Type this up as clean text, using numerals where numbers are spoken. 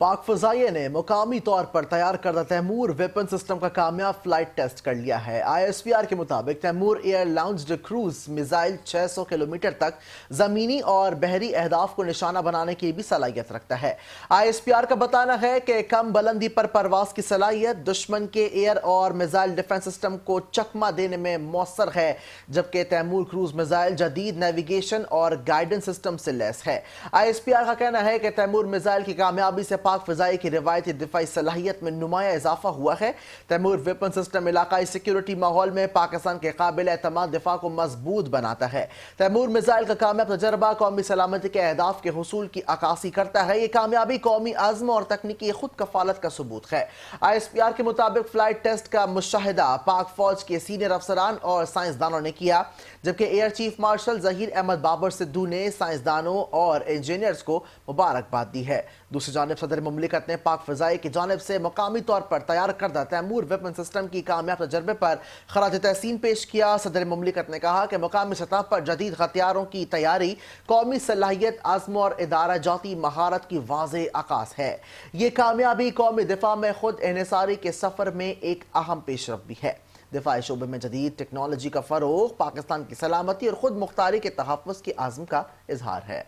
पाक फजाइये ने मुकामी तौर पर तैयार करदा तैमूर वेपन सिस्टम का कामयाब फ्लाइट टेस्ट कर लिया है। ISPR के मुताबिक Taimur air launched cruise missile 600 kilometre तक जमीनी और बहरी अहदाफ को निशाना बनाने की भी सलाहियत रखता है। ISPR का बताना है कि कम बुलंदी पर परवाज की सलाहियत दुश्मन के एयर और मिसाइल डिफेंस सिस्टम को चकमा देने में मौसर है, जबकि तैमूर क्रूज मिसाइल जदीद नेविगेशन और गाइडेंस सिस्टम से लैस है। ISPR का कहना है कि तैमूर मिसाइल की कामयाबी से पाक फ़ज़ाई की रिवायती दिफाई सलाहियत में नुमाया इजाफा हुआ है। तैमूर वेपन सिस्टम इलाकाई सिक्योरिटी माहौल में पाकिस्तान के काबिल एतमाद दिफा को मजबूत बनाता है। तैमूर मिसाइल का कामयाब तजर्बा कौमी सलामती के अहदाफ के हुसूल की अक्कासी करता है। ये कामयाबी कौमी आज़म और तकनीकी खुद कफालत का सबूत है। ISPR के मुताबिक फ्लाइट टेस्ट का मुशाहिदा पाक फौज के सीनियर अफसरान और साइंसदानों ने किया, जबकि air chief marshal Zaheer Ahmed Babar Sidhu ने साइंसदानों और इंजीनियर्स को मुबारकबाद दी है। दूसरी जानिब सदर मुमलिकत ने पाक फ़ज़ाई की जानिब से मकामी तौर पर तैयार करदा तैमूर वेपन सिस्टम की कामयाब तजर्बे पर खराज तहसीन पेश किया। सदर मुमलिकत ने कहा कि मकामी सतह पर जदीद हथियारों की तैयारी कौमी सलाहियत, आज़म और इदारा जाती महारत की वाज़े अकास है। ये कामयाबी कौमी दिफा में खुद इन्हिसारी के सफ़र में एक अहम पेशरफ भी है। दिफाई शोबे में जदीद टेक्नोलॉजी का फ़रोग़ पाकिस्तान की सलामती और खुद मुख्तारी के तहफ़्फ़ुज़ की आज़म का इजहार है।